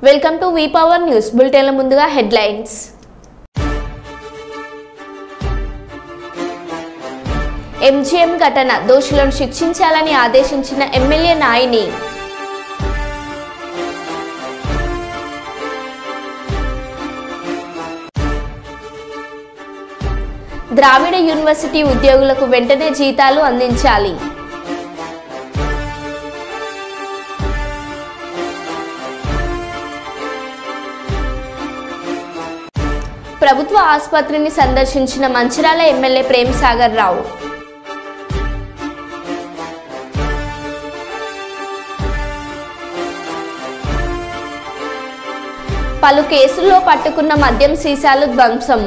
Welcome to V power news బులెటిన్ల ముందుగా headlines. MGM ఘటన దోషులను శిక్షించాలని ఆదేశించిన ఎమ్మెల్యే నాయిని. ద్రావిడ యూనివర్సిటీ ఉద్యోగులకు వెంటనే జీతాలు అందించాలి. ప్రభుత్వ ఆసుపత్రిని సందర్శించిన మంచిర్యాల ఎమ్మెల్యే ప్రేమ్ సాగర్ రావు. పలు కేసుల్లో పట్టుకున్న మద్యం సీసాలు ధ్వంసం.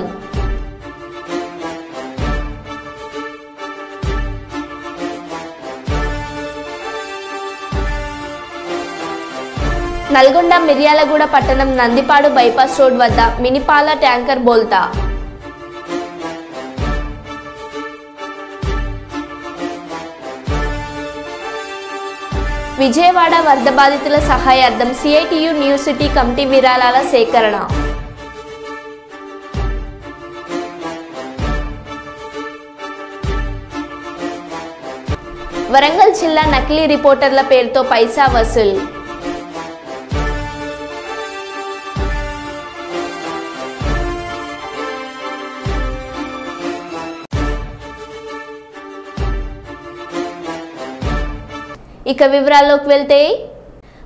నల్గొండ మిర్యాలగూడ పట్టణం నందిపాడు బైపాస్ రోడ్ వద్ద మినిపాల ట్యాంకర్ బోల్తా. విజయవాడ వరద బాధితుల సహాయార్థం సిఐటియు న్యూ సిటీ కమిటీ విరాళాల సేకరణ. వరంగల్ జిల్లా నకిలీ రిపోర్టర్ల పేరుతో పైసా వసూలు. ఇక వివరాల్లోకి వెళ్తే,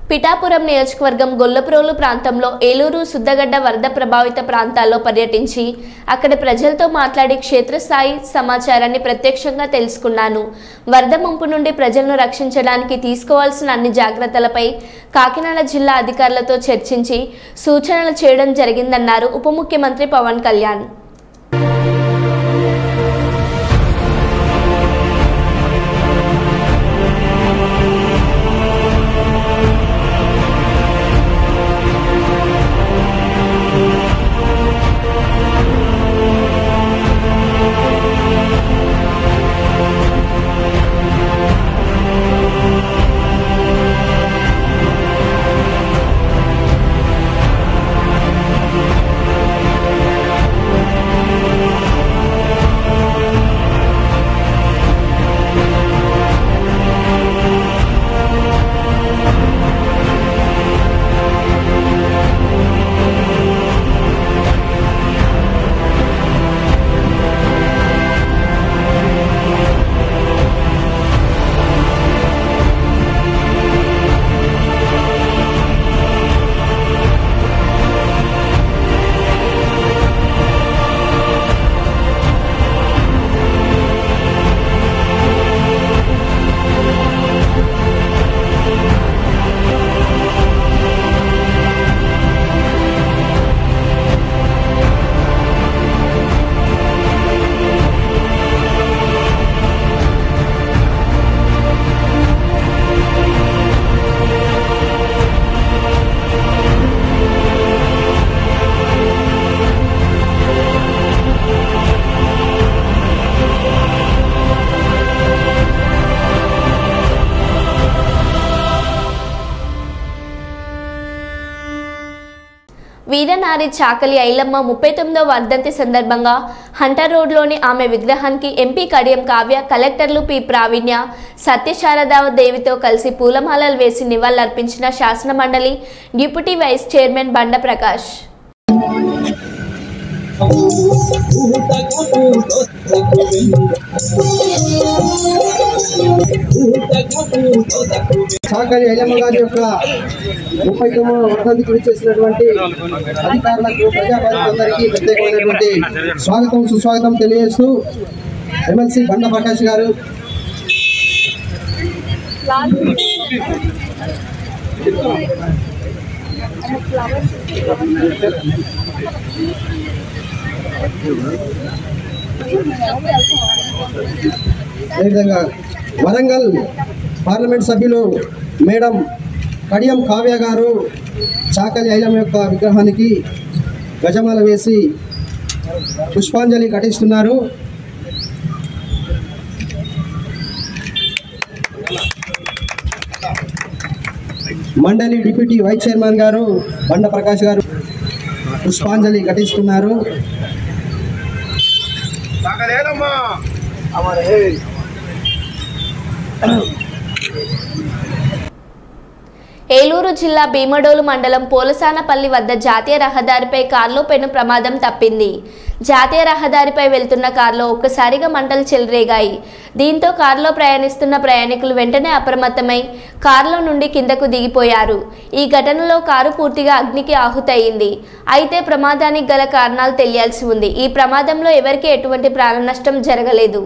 పిఠాపురం నియోజకవర్గం గొల్లప్రోలు ప్రాంతంలో ఏలూరు సుద్దగడ్డ వరద ప్రభావిత ప్రాంతాల్లో పర్యటించి అక్కడి ప్రజలతో మాట్లాడి క్షేత్రస్థాయి సమాచారాన్ని ప్రత్యక్షంగా తెలుసుకున్నాను. వరద ముంపు నుండి ప్రజలను రక్షించడానికి తీసుకోవాల్సిన అన్ని జాగ్రత్తలపై కాకినాడ జిల్లా అధికారులతో చర్చించి సూచనలు చేయడం జరిగిందన్నారు ఉప ముఖ్యమంత్రి పవన్ కళ్యాణ్. వీరనారి చాకలి ఐలమ్మ 39వ వర్ధంతి సందర్భంగా హంటర్ రోడ్లోని ఆమె విగ్రహానికి ఎంపీ కడియం కావ్య, కలెక్టర్లు పి ప్రావీణ్య, సత్యశారదా దేవితో కలిసి పూలమాలలు వేసి నివాళులర్పించిన శాసన మండలి డిప్యూటీ వైస్ చైర్మన్ బండ ప్రకాష్. చాకలి ఐలమ్మ గారి యొక్క 39వ వర్ధంతికి విచ్చేసినటువంటి అధికారులకు, ప్రజాప్రతినిధులందరికీ ప్రత్యేకమైనటువంటి స్వాగతం సుస్వాగతం తెలియజేస్తూ ఎమ్మెల్సీ బండ ప్రకాష్ గారు అదేవిధంగా వరంగల్ పార్లమెంట్ సభ్యులు మేడం కడియం కావ్య గారు చాకలి ఐలమ్మ యొక్క విగ్రహానికి గజమాల వేసి పుష్పాంజలి ఘటిస్తున్నారు. మండలి డిప్యూటీ వైస్ చైర్మన్ గారు బండ ప్రకాష్ గారు పుష్పాంజలి ఘటిస్తున్నారు. ఏలూరు జిల్లా భీమడోలు మండలం పోలసానపల్లి వద్ద జాతీయ రహదారిపై కారులో పెను ప్రమాదం తప్పింది. జాతీయ రహదారిపై వెళ్తున్న కారులో ఒక్కసారిగా మంటలు చెలరేగాయి. దీంతో కారులో ప్రయాణిస్తున్న ప్రయాణికులు వెంటనే అప్రమత్తమై కారులో నుండి కిందకు దిగిపోయారు. ఈ ఘటనలో కారు పూర్తిగా అగ్నికి ఆహుతయింది. అయితే ప్రమాదానికి గల కారణాలు తెలియాల్సి ఉంది. ఈ ప్రమాదంలో ఎవరికీ ఎటువంటి ప్రాణ నష్టం జరగలేదు.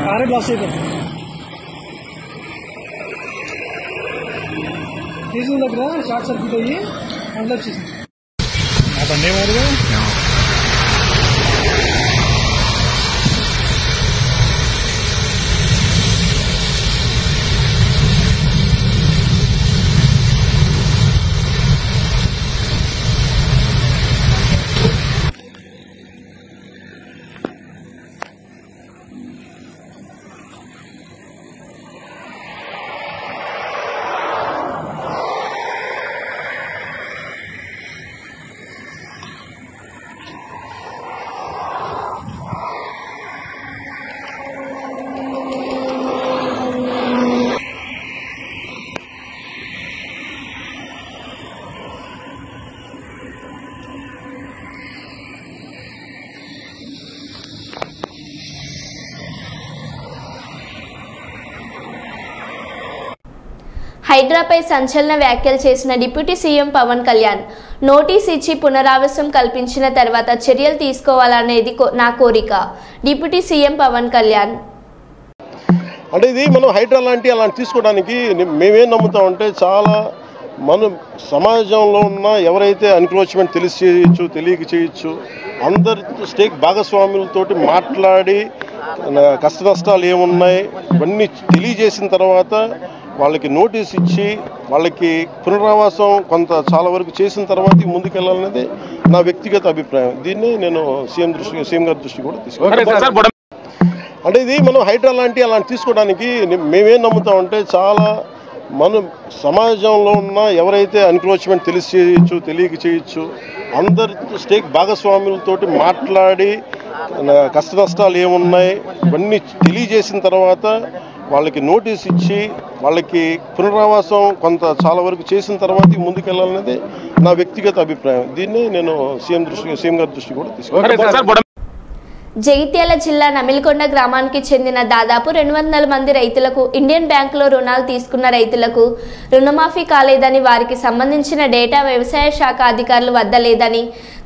కారే బ్లాస్ట్ అయిపోయింది. తీసిన దగ్గర షార్ట్ సర్క్యూట్ అయ్యి అందులో వచ్చేసింది. బండి ఏమారుగా హైడ్రాపై సంచలన వ్యాఖ్యలు చేసిన deputy CM Pawan Kalyan notice ఇచ్చి పునరావాసం కల్పించిన తర్వాత చర్యలు తీసుకోవాలనేది నా కోరిక. డిప్యూటీ సీఎం పవన్ కళ్యాణ్ అంటే ఇది మనం హైడ్రా అలాంటి తీసుకోవడానికి మేమేం నమ్ముతామంటే చాలా మనం సమాజంలో ఉన్న ఎవరైతే ఎన్క్రోచ్మెంట్ తెలిసి చేయొచ్చు తెలియక చేయొచ్చు అందరి స్టేక్ భాగస్వాములతోటి మాట్లాడి కష్ట నష్టాలు ఏమున్నాయి ఇవన్నీ తెలియజేసిన తర్వాత వాళ్ళకి నోటీస్ ఇచ్చి వాళ్ళకి పునరావాసం కొంత చాలా వరకు చేసిన తర్వాత ముందుకెళ్ళాలనేది నా వ్యక్తిగత అభిప్రాయం. దీన్ని నేను సీఎం గారి దృష్టి కూడా తీసుకున్నాను. అంటే ఇది మనం హైడ్రా అలాంటి తీసుకోవడానికి మేమేం నమ్ముతామంటే చాలా మనం సమాజంలో ఉన్న ఎవరైతే ఎన్క్రోచ్మెంట్ తెలిసి చేయొచ్చు తెలియక చేయొచ్చు అందరి స్టేక్ భాగస్వాములతోటి మాట్లాడి కష్ట నష్టాలు ఏమున్నాయి ఇవన్నీ తెలియజేసిన తర్వాత వాళ్ళకి నోటీస్ ఇచ్చి వాళ్ళకి పునరావాసం కొంత చాలా వరకు చేసిన తర్వాత ముందుకెళ్ళాలనేది నా వ్యక్తిగత అభిప్రాయం. దీన్ని నేను సీఎం గారి దృష్టి కూడా తీసుకున్నాను. జగిత్యాల జిల్లా నమిలికొండ గ్రామానికి చెందిన దాదాపు 200 మంది రైతులకు ఇండియన్ బ్యాంకులో రుణాలు తీసుకున్న రైతులకు రుణమాఫీ కాలేదని వారికి సంబంధించిన డేటా వ్యవసాయ శాఖ అధికారులు వద్ద లేదని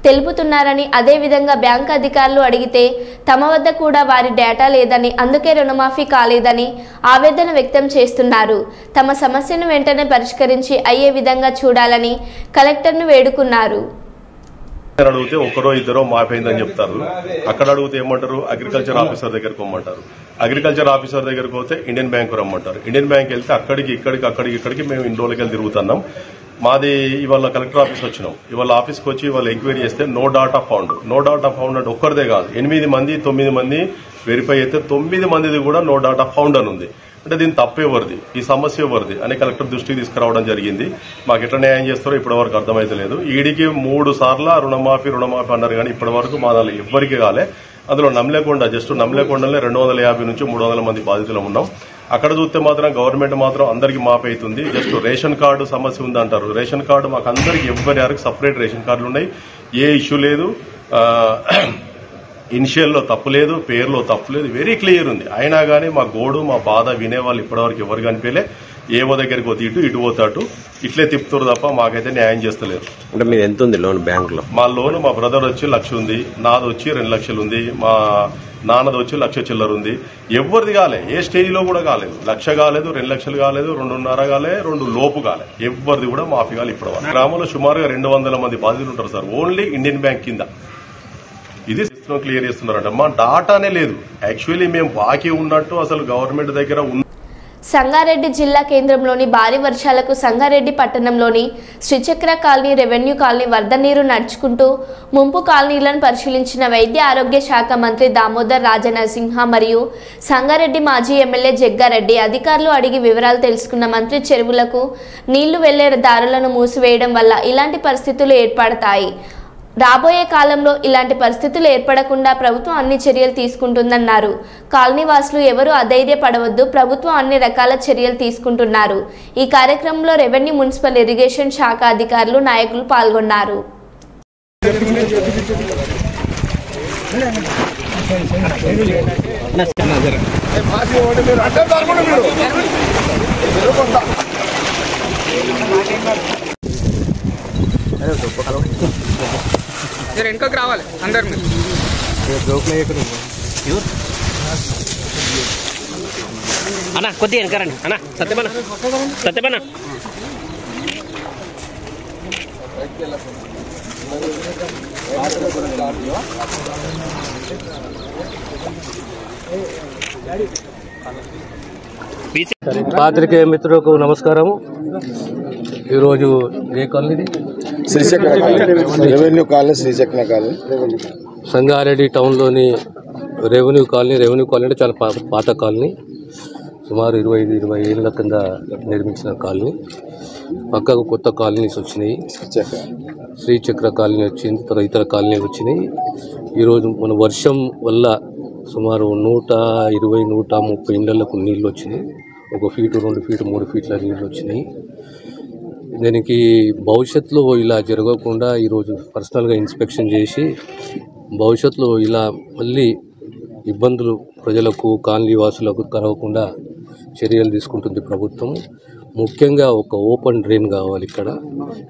తెలుపుతున్నారని, అదేవిధంగా బ్యాంకు అధికారులు అడిగితే తమ వద్ద కూడా వారి డేటా లేదని, అందుకే రుణమాఫీ కాలేదని ఆవేదన వ్యక్తం చేస్తున్నారు. తమ సమస్యను వెంటనే పరిష్కరించి అయ్యే విధంగా చూడాలని కలెక్టర్ను వేడుకున్నారు. అడిగితే ఒకరో ఇద్దరో మాపైందని చెప్తారు. అక్కడ అడిగితే ఏమంటారు, అగ్రికల్చర్ ఆఫీసర్ దగ్గరకు రమ్మంటారు. అగ్రికల్చర్ ఆఫీసర్ దగ్గరకు పోతే ఇండియన్ బ్యాంక్ రమ్మంటారు. ఇండియన్ బ్యాంక్ వెళ్తే అక్కడికి మేము ఇన్ని రోజులకి వెళ్ళి తిరుగుతున్నాం. మాది ఇవాళ కలెక్టర్ ఆఫీస్ వచ్చినాం. ఇవాళ ఆఫీస్కి వచ్చి వాళ్ళు ఎంక్వైరీ చేస్తే నో డాటా ఫౌండ్ అంటే ఒక్కరిదే కాదు, 8 మంది 9 మంది వెరిఫై అయితే 9 మందిది కూడా నో డాటా ఫౌండ్ అని ఉంది. అంటే దీని తప్పేవరిది, ఈ సమస్య ఎవరిది అని కలెక్టర్ దృష్టికి తీసుకురావడం జరిగింది. మాకు ఎట్లా న్యాయం చేస్తారో ఇప్పటి వరకు అర్థమైతలేదు. ఈడికి 3 సార్లు రుణమాఫీ అన్నారు కానీ ఇప్పటి వరకు మా దానిలో ఎవ్వరికి కాలే. అందులో నమ్మలేకొండలనే 250 నుంచి 300 మంది బాధితులు ఉన్నాం. అక్కడ చూస్తే మాత్రం గవర్నమెంట్ మాత్రం అందరికి మాఫ్ అవుతుంది. జస్ట్ రేషన్ కార్డు సమస్య ఉంది అంటారు. రేషన్ కార్డు మాకు అందరికి ఎవరికి సపరేట్ రేషన్ కార్డులు ఉన్నాయి, ఏ ఇష్యూ లేదు. ఇనిషియల్లో తప్పు లేదు, పేరులో తప్పు లేదు, వెరీ క్లియర్ ఉంది. అయినా కానీ మా గోడు మా బాధ వినేవాళ్ళు ఇప్పటివరకు ఎవరు కనిపించలే. ఏవో దగ్గరికి పోతే ఇటు పోతాటు ఇట్లే తిప్పుతారు తప్ప మాకైతే న్యాయం చేస్తలేరు. అంటే మీరు ఎంత ఉంది లోన్ బ్యాంకులో? మా లోన్ మా బ్రదర్ వచ్చి 1 లక్ష ఉంది, నాది వచ్చి 2 లక్షలు ఉంది, మా నాన్నది వచ్చి 1 లక్ష చిల్లర ఉంది. ఎవరిది కాలే, ఏ స్టేజ్లో కూడా కాలేదు. 1 లక్ష కాలేదు, 2 లక్షలు కాలేదు, 2.5 కాలే, 2 లోపు కాలే. ఎవరిది కూడా మాఫీ కాలే. ఇప్పుడు గ్రామంలో సుమారుగా 200 మంది బాధితులు ఉంటారు సార్, ఓన్లీ ఇండియన్ బ్యాంక్ కింద. ఇది క్లియర్ చేస్తున్నారంట. మా డాటానే లేదు. యాక్చువల్లీ మేము బాకీ ఉన్నట్టు అసలు గవర్నమెంట్ దగ్గర సంగారెడ్డి జిల్లా కేంద్రంలోని భారీ వర్షాలకు సంగారెడ్డి పట్టణంలోని శ్రీచక్ర కాలనీ, రెవెన్యూ కాలనీ వరద నీరు నడుచుకుంటూ ముంపు కాలనీలను పరిశీలించిన వైద్య ఆరోగ్య శాఖ మంత్రి దామోదర్ రాజనరసింహ మరియు సంగారెడ్డి మాజీ ఎమ్మెల్యే జగ్గారెడ్డి అధికారులు అడిగి వివరాలు తెలుసుకున్న మంత్రి చెరువులకు నీళ్లు వెళ్లే దారులను మూసివేయడం వల్ల ఇలాంటి పరిస్థితులు ఏర్పడతాయి. రాబోయే కాలంలో ఇలాంటి పరిస్థితులు ఏర్పడకుండా ప్రభుత్వం అన్ని చర్యలు తీసుకుంటుందన్నారు. కాలనీవాసులు ఎవరూ అధైర్యపడవద్దు, ప్రభుత్వం అన్ని రకాల చర్యలు తీసుకుంటున్నారు. ఈ కార్యక్రమంలో రెవెన్యూ, మున్సిపల్, ఇరిగేషన్ శాఖ అధికారులు, నాయకులు పాల్గొన్నారు. వెనుకకు రావాలి అందరు అన్నా, కొద్దిగా వెనకరండి అన్నా. సత్యమన్నా, సత్యమన్నా పాత్రికేయ మిత్రులకు నమస్కారము. ఈరోజు ఏ కాలనీ? Srichakra revenue colony, Srichakra colony, Sangareddy టౌన్లోని రెవెన్యూ కాలనీ. రెవెన్యూ కాలనీ అంటే చాలా పాత కాలనీ, సుమారు 20 ఏళ్ళ కింద నిర్మించిన కాలనీ. పక్కకు కొత్త కాలనీస్ వచ్చినాయి. శ్రీచక్ర కాలనీ వచ్చింది, తర్వాత ఇతర కాలనీలు వచ్చినాయి. ఈరోజు మన వర్షం వల్ల సుమారు 120-130 ఇళ్లకు నీళ్ళు వచ్చినాయి. 1 ఫీటు, 2 ఫీటు, 3 ఫీట్ల నీళ్ళు వచ్చినాయి. దీనికి భవిష్యత్తులో ఇలా జరగకుండా ఈరోజు పర్సనల్గా ఇన్స్పెక్షన్ చేసి భవిష్యత్తులో ఇలా మళ్ళీ ఇబ్బందులు ప్రజలకు, కాలనీ వాసులకు కలగకుండా చర్యలు తీసుకుంటుంది ప్రభుత్వం. ముఖ్యంగా ఒక ఓపెన్ డ్రైన్ కావాలి ఇక్కడ.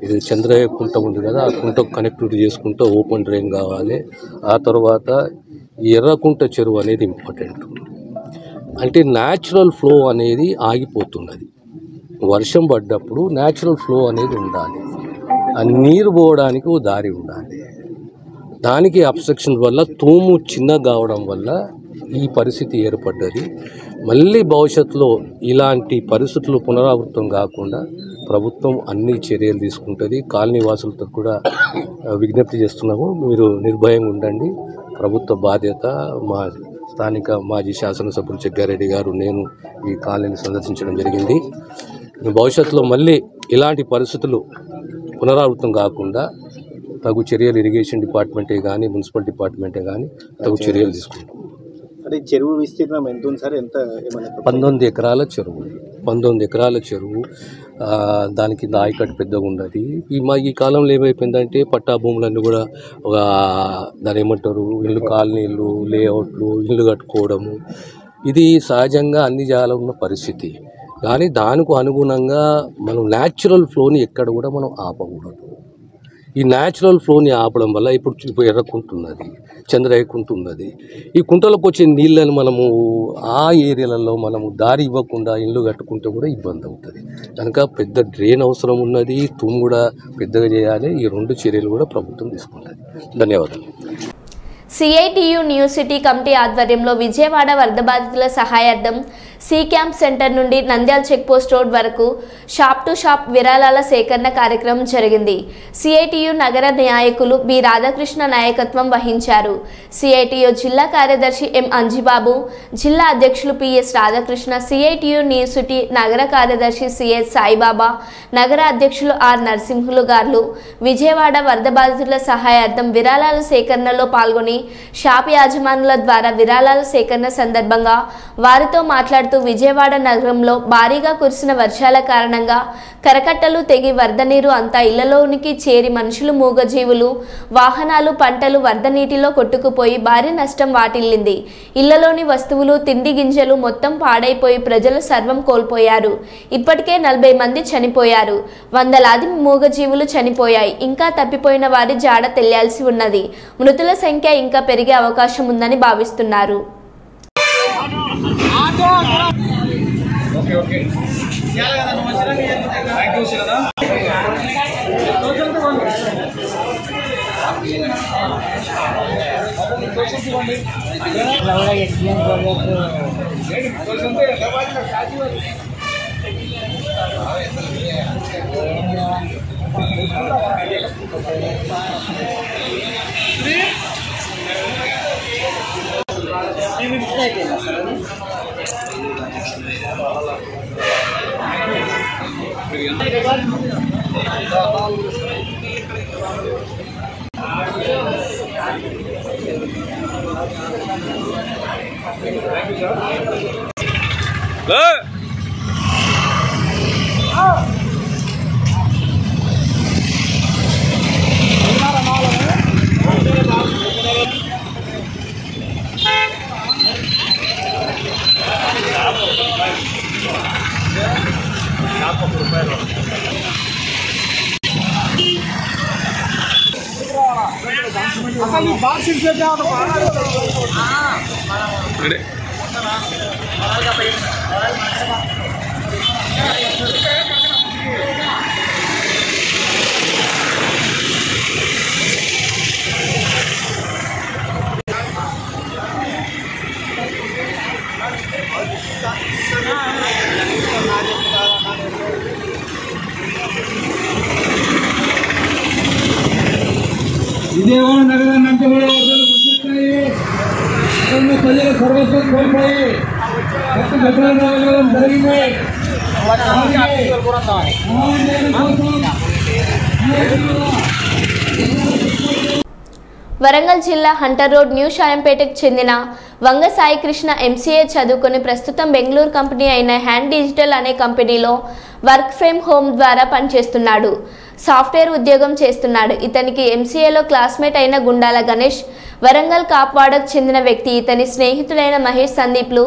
ఇది చంద్రయ్య కుంట ఉంది కదా, ఆ కుంటకు కనెక్టివిటీ చేసుకుంటూ ఓపెన్ డ్రైన్ కావాలి. ఆ తర్వాత ఎర్రకుంట చెరువు అనేది ఇంపార్టెంట్. అంటే న్యాచురల్ ఫ్లో అనేది ఆగిపోతున్నది. వర్షం పడ్డప్పుడు న్యాచురల్ ఫ్లో అనేది ఉండాలి. ఆ నీరు పోవడానికి ఓ దారి ఉండాలి. దానికి అబ్స్ట్రక్షన్ వల్ల, తూము చిన్న కావడం వల్ల ఈ పరిస్థితి ఏర్పడ్డది. మళ్ళీ భవిష్యత్తులో ఇలాంటి పరిస్థితులు పునరావృతం కాకుండా ప్రభుత్వం అన్ని చర్యలు తీసుకుంటుంది. కాలనీ వాసులతో కూడా విజ్ఞప్తి చేస్తున్నాము, మీరు నిర్భయంగా ఉండండి. ప్రభుత్వ బాధ్యత. మా స్థానిక మాజీ శాసనసభ్యులు జగ్గారెడ్డి గారు, నేను ఈ కాలనీని సందర్శించడం జరిగింది. భవిష్యత్తులో మళ్ళీ ఇలాంటి పరిస్థితులు పునరావృతం కాకుండా తగు చర్యలు ఇరిగేషన్ డిపార్ట్మెంటే కానీ, మున్సిపల్ డిపార్ట్మెంటే కానీ తగు చర్యలు తీసుకుంటాం. అంటే చెరువు విస్తీర్ణం ఎంత ఉంది సార్? ఎంత? 19 ఎకరాల చెరువు. 19 ఎకరాల చెరువు. దాని కింద ఆయకట్టు పెద్దగా ఉన్నది. ఈ కాలంలో ఏమైపోయిందంటే పట్టా భూములన్నీ కూడా ఒక దాని ఏమంటారు, ఇల్లు, కాలనీలు, లేఅవుట్లు, ఇల్లు కట్టుకోవడము, ఇది సహజంగా అన్ని జాగాలో ఉన్న పరిస్థితి. కానీ దానికి అనుగుణంగా మనం న్యాచురల్ ఫ్లోని ఎక్కడ కూడా మనం ఆపకూడదు. ఈ న్యాచురల్ ఫ్లోని ఆపడం వల్ల ఇప్పుడు ఎర్రకుంటున్నది, చంద్రయ్యకుంటున్నది. ఈ కుంటలకు వచ్చే నీళ్ళని మనము ఆ ఏరియాలలో మనము దారి ఇవ్వకుండా ఇల్లు కట్టుకుంటే కూడా ఇబ్బంది అవుతుంది. కనుక పెద్ద డ్రైన్ అవసరం ఉన్నది, తూము కూడా పెద్దగా చేయాలి. ఈ 2 చర్యలు కూడా ప్రభుత్వం తీసుకుంటుంది. ధన్యవాదాలు. సిఐటియు న్యూ సిటీ కమిటీ ఆధ్వర్యంలో విజయవాడ వరద బాధితుల సహాయార్థం సి క్యాంప్ సెంటర్ నుండి నంద్యాల చెక్పోస్ట్ రోడ్ వరకు షాప్ టు షాప్ విరాళాల సేకరణ కార్యక్రమం జరిగింది. సిఐటియు నగర నాయకులు బి రాధాకృష్ణ నాయకత్వం వహించారు. సిఐటియు జిల్లా కార్యదర్శి ఎం అంజిబాబు, జిల్లా అధ్యక్షులు PS Radhakrishna, CITU new city నగర కార్యదర్శి సిఎస్ సాయిబాబా, నగర అధ్యక్షులు ఆర్ నరసింహులు గారు విజయవాడ వరద బాధితుల సహాయార్థం విరాళాల సేకరణలో పాల్గొని షాప్ యాజమానుల ద్వారా విరాళాల సేకరణ సందర్భంగా వారితో మాట్లాడుతూ మాట్లాడుతూ విజయవాడ నగరంలో భారీగా కురిసిన వర్షాల కారణంగా కరకట్టలు తెగి వరద నీరు అంతా ఇళ్లలోనికి చేరి మనుషులు, మూగజీవులు, వాహనాలు, పంటలు వరద నీటిలో కొట్టుకుపోయి భారీ నష్టం వాటిల్లింది. ఇళ్లలోని వస్తువులు, తిండి గింజలు మొత్తం పాడైపోయి ప్రజలు సర్వం కోల్పోయారు. ఇప్పటికే 40 మంది చనిపోయారు. వందలాది మూగజీవులు చనిపోయాయి. ఇంకా తప్పిపోయిన వారి జాడ తెలియాల్సి ఉన్నది. మృతుల సంఖ్య ఇంకా పెరిగే అవకాశం ఉందని భావిస్తున్నారు. విజయవాడ నగరాన్ని అంటే కూడా గుర్తిస్తాయి. ప్రజలు సర్వస్వం కోల్పోయి జరిగింది. వరంగల్ జిల్లా హంటర్ రోడ్ న్యూ షాయంపేటకు చెందిన వంగ సాయి కృష్ణ ఎంసీఏ చదువుకొని ప్రస్తుతం బెంగళూరు కంపెనీ అయిన హ్యాండ్ డిజిటల్ అనే కంపెనీలో వర్క్ ఫ్రమ్ హోమ్ ద్వారా పనిచేస్తున్నాడు. సాఫ్ట్వేర్ ఉద్యోగం చేస్తున్నాడు. ఇతనికి ఎంసీఏలో క్లాస్మేట్ అయిన గుండాల గణేష్, వరంగల్ కాప్వాడకు చెందిన వ్యక్తి, ఇతని స్నేహితుడైన మహేష్ సందీప్లు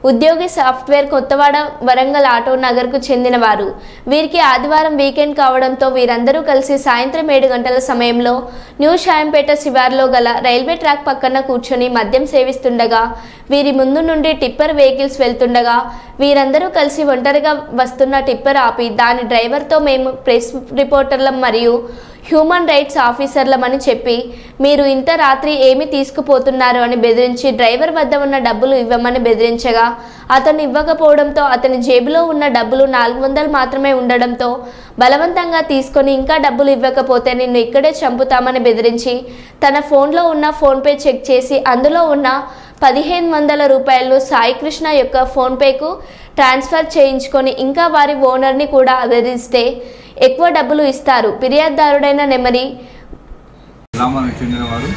ఉద్యోగి సాఫ్ట్వేర్ కొత్తవాడ వరంగల్ ఆటో నగర్కు చెందినవారు. వీరికి ఆదివారం వీకెండ్ కావడంతో వీరందరూ కలిసి సాయంత్రం 7 గంటల సమయంలో న్యూ షాయంపేట శివార్లో గల రైల్వే ట్రాక్ పక్కన కూర్చొని మద్యం సేవిస్తుండగా వీరి ముందు నుండి టిప్పర్ వెహికల్స్ వెళ్తుండగా వీరందరూ కలిసి ఒంటరిగా వస్తున్న టిప్పర్ ఆపి దాని డ్రైవర్తో మేము ప్రెస్ రిపోర్టర్లం మరియు హ్యూమన్ రైట్స్ ఆఫీసర్లమని చెప్పి మీరు ఇంత రాత్రి ఏమి తీసుకుపోతున్నారు అని బెదిరించి డ్రైవర్ వద్ద ఉన్న డబ్బులు ఇవ్వమని బెదిరించగా అతను ఇవ్వకపోవడంతో అతని జేబులో ఉన్న డబ్బులు 400 మాత్రమే ఉండడంతో బలవంతంగా తీసుకొని ఇంకా డబ్బులు ఇవ్వకపోతే నిన్ను ఇక్కడే చంపుతామని బెదిరించి తన ఫోన్లో ఉన్న ఫోన్పే చెక్ చేసి అందులో ఉన్న 1500 రూపాయలను సాయికృష్ణ యొక్క ఫోన్పేకు ట్రాన్స్ఫర్ చేయించుకొని ఇంకా వారి ఓనర్ని కూడా బెదిరిస్తే ఎక్కువ డబ్బులు ఇస్తారు. ఫిర్యాదుదారుడైన నెమరి గ్రామానికి చెందినవారు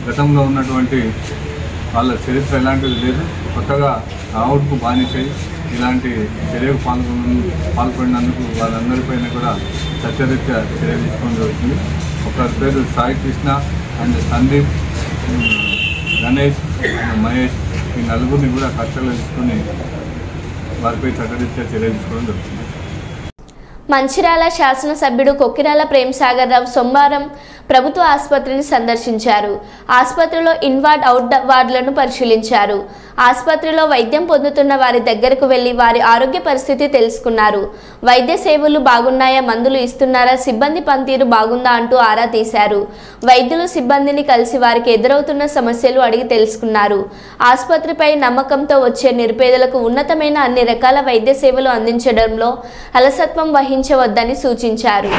గతంలో ఉన్నటువంటి వాళ్ళ చరిత్ర ఎలాంటిది లేదు. కొత్తగా రావుడుకు బానిసై ఇలాంటి చర్యకు పాల్పడినందుకు వాళ్ళందరిపైన కూడా చట్టరీత్యా చర్య తీసుకోవడం జరుగుతుంది. ఒకరి పేరు సాయి కృష్ణ అండ్ సందీప్, గణేష్ అండ్ మహేష్, ఈ నలుగురిని కూడా కక్షలో తీసుకొని వారిపై చట్టరీత్యా చర్య తీసుకోవడం జరుగుతుంది. మంచిర్యాల శాసనసభ్యుడు కొక్కిరాల ప్రేమ్సాగర్ రావు సోమవారం ప్రభుత్వ ఆసుపత్రిని సందర్శించారు. ఆసుపత్రిలో ఇన్వార్డ్, అవుట్ వార్డులను పరిశీలించారు. ఆసుపత్రిలో వైద్యం పొందుతున్న వారి దగ్గరకు వెళ్లి వారి ఆరోగ్య పరిస్థితి తెలుసుకున్నారు. వైద్య సేవలు బాగున్నాయా, మందులు ఇస్తున్నారా, సిబ్బంది పనితీరు బాగుందా అంటూ ఆరా తీశారు. వైద్యులు సిబ్బందిని కలిసి వారికి ఎదురవుతున్న సమస్యలు అడిగి తెలుసుకున్నారు. ఆసుపత్రిపై నమ్మకంతో వచ్చే నిరుపేదలకు ఉన్నతమైన అన్ని రకాల వైద్య సేవలు అందించడంలో అలసత్వం వహించవద్దని సూచించారు.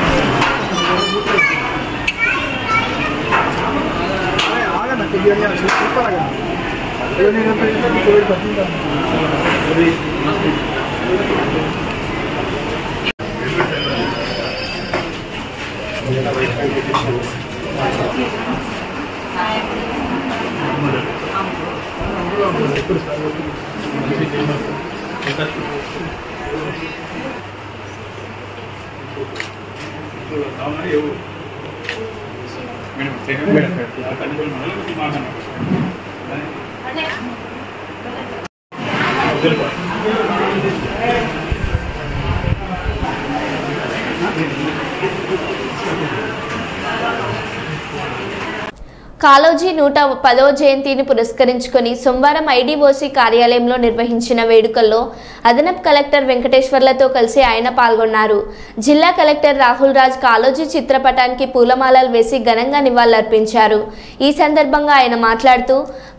కాళోజీ 110వ జయంతిని పురస్కరించుకొని సోమవారం ఐడీఓసీ కార్యాలయంలో నిర్వహించిన వేడుకల్లో అదనపు కలెక్టర్ వెంకటేశ్వర్లతో కలిసి ఆయన పాల్గొన్నారు. జిల్లా కలెక్టర్ రాహుల్ రాజ్ కాళోజీ చిత్రపటానికి పూలమాలలు వేసి ఘనంగా నివాళులర్పించారు. ఈ సందర్భంగా ఆయన మాట్లాడుతూ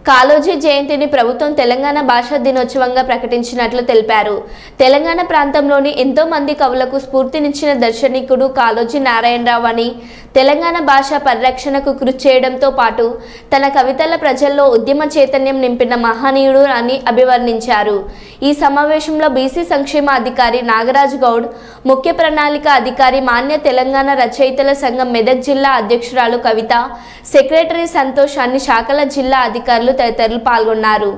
కాళోజీ జయంతిని ప్రభుత్వం తెలంగాణ భాషా దినోత్సవంగా ప్రకటించినట్లు తెలిపారు. తెలంగాణ ప్రాంతంలోని ఎంతో మంది కవులకు స్ఫూర్తినిచ్చిన దర్శనికుడు కాళోజీ నారాయణరావు అని, తెలంగాణ భాష పరిరక్షణకు కృషి చేయడంతో పాటు తన కవితల ప్రజల్లో ఉద్యమ చైతన్యం నింపిన మహనీయుడు అని అభివర్ణించారు. ఈ సమావేశంలో బీసీ సంక్షేమ అధికారి నాగరాజ్ గౌడ్, ముఖ్య ప్రణాళిక అధికారి మాన్య తెలంగాణ రచయితల సంఘం మెదక్ జిల్లా అధ్యక్షురాలు కవిత, సెక్రటరీ సంతోష్, అన్ని శాఖల జిల్లా అధికారులు తదితరులు పాల్గొన్నారు.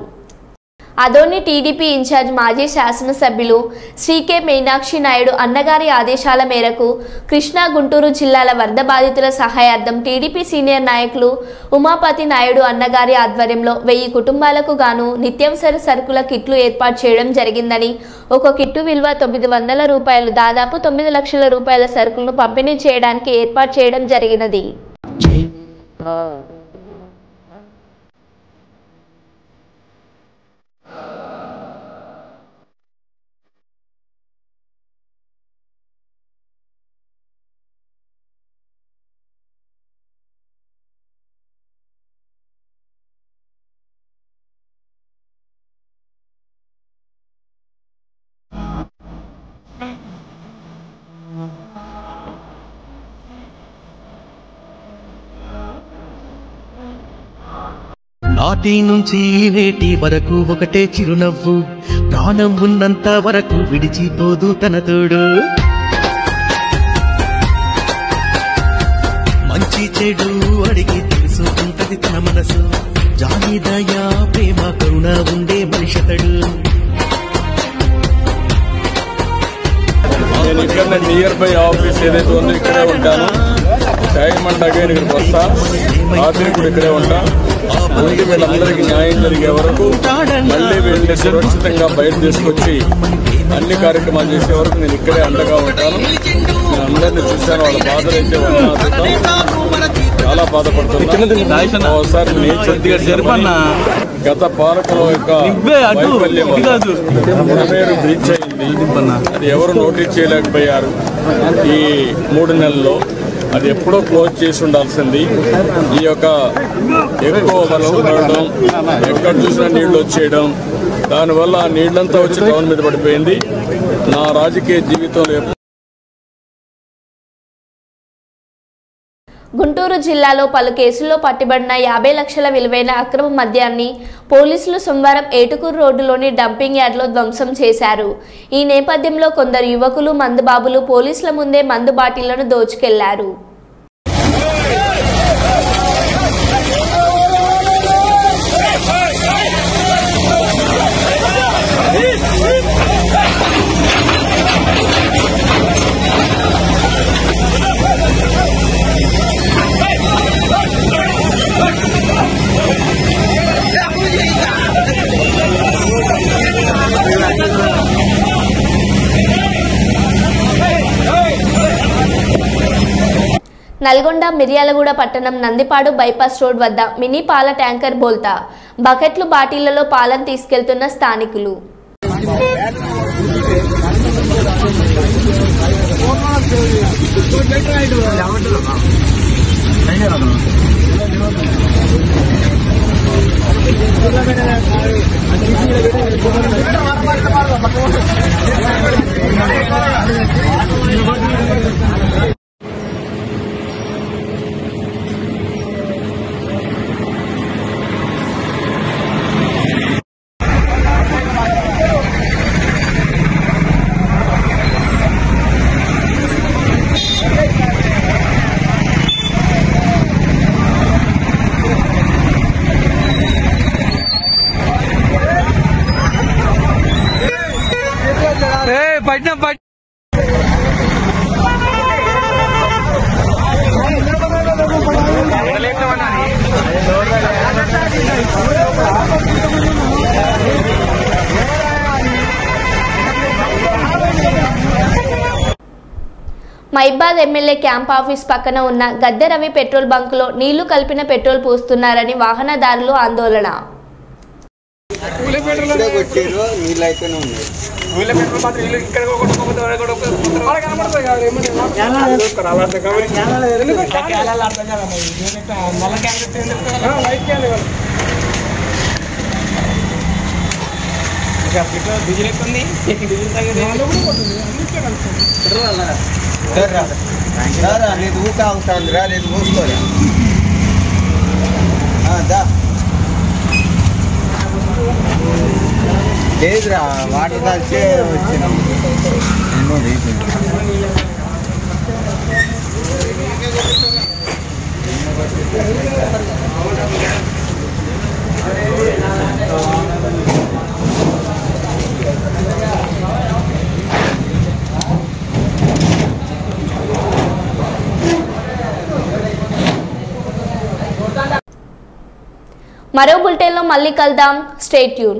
అదోని టీడీపీ ఇన్ఛార్జ్ మాజీ శాసనసభ్యులు శ్రీకే మీనాక్షి నాయుడు అన్నగారి ఆదేశాల మేరకు కృష్ణా, గుంటూరు జిల్లాల వరద బాధితుల సహాయార్థం టీడీపీ సీనియర్ నాయకులు ఉమాపతి నాయుడు అన్నగారి ఆధ్వర్యంలో 1000 కుటుంబాలకు గాను నిత్యావసర సరుకుల కిట్లు ఏర్పాటు చేయడం జరిగిందని, ఒక కిట్టు విలువ 900 రూపాయలు, దాదాపు 9 లక్షల రూపాయల సరుకులను పంపిణీ చేయడానికి ఏర్పాటు చేయడం జరిగినది. నాటి నుంచి నేటి వరకు ఒకటే చిరునవ్వు, ప్రాణం ఉన్నంత వరకు విడిచిపోదు తన తోడు. మంచి చెడు అడిగి తెలుసుకుంటది తన మనసు, జాలి దయా ప్రేమ కరుణ ఉండే మనిషితడు. నేను ఇక్కడ నియర్ బై ఆఫీస్ ఏదైతే ఉందో ఇక్కడే ఉంటాను. టైం అంటే అగైన్ ఇక్కడికి వస్తా, రాత్రి కూడా ఇక్కడే ఉంటా. మళ్ళీ వీళ్ళందరికీ న్యాయం జరిగే వరకు మళ్ళీ వీళ్ళని సురక్షితంగా బయట తీసుకొచ్చి అన్ని కార్యక్రమాలు చేసే వరకు నేను ఇక్కడే అండగా ఉంటాను. నేను అందరినీ చూశాను, వాళ్ళ బాధలు అయితే చాలా బాధపడుతున్నాను. ఒకసారి గత పాలకుల యొక్క వైఫల్యం మునమేరు బ్రీచ్ అయింది. అది ఎవరు నోటీస్ చేయలేకపోయారు ఈ 3 నెలల్లో. అది ఎప్పుడో క్లోజ్ చేసి ఉండాల్సింది. ఈ యొక్క ఎక్కువ వర్షం పడడం, ఎక్కడ చూసినా నీళ్లు వచ్చేయడం, దానివల్ల ఆ నీళ్లంతా వచ్చి టౌన్ మీద పడిపోయింది. నా రాజకీయ జీవితంలో గుంటూరు జిల్లాలో పలు కేసుల్లో పట్టుబడిన 50 లక్షల విలువైన అక్రమ మద్యాన్ని పోలీసులు సోమవారం ఏటుకూరు రోడ్డులోని డంపింగ్ యార్డ్లో ధ్వంసం చేశారు. ఈ నేపథ్యంలో కొందరు యువకులు, మందుబాబులు పోలీసుల ముందే మందు బాటిళ్లను దోచుకెళ్లారు. నల్గొండ మిర్యాలగూడ పట్టణం నందిపాడు బైపాస్ రోడ్ వద్ద మినీ పాల ట్యాంకర్ బోల్తా బకెట్లు బాటిళ్లలో పాలను తీసుకెళ్తున్న స్థానికులు. మైబాద్ ఎమ్మెల్యే క్యాంప్ ఆఫీస్ పక్కన ఉన్న గద్దె రవి పెట్రోల్ బంకులో నీళ్లు కలిపిన పెట్రోల్ పోస్తున్నారని వాహనదారులు ఆందోళన. లేదురా వాటర్ దాల్చే వచ్చినాం. మరో బులెటిన్లో మళ్ళీ కలుద్దాం. Stay tune.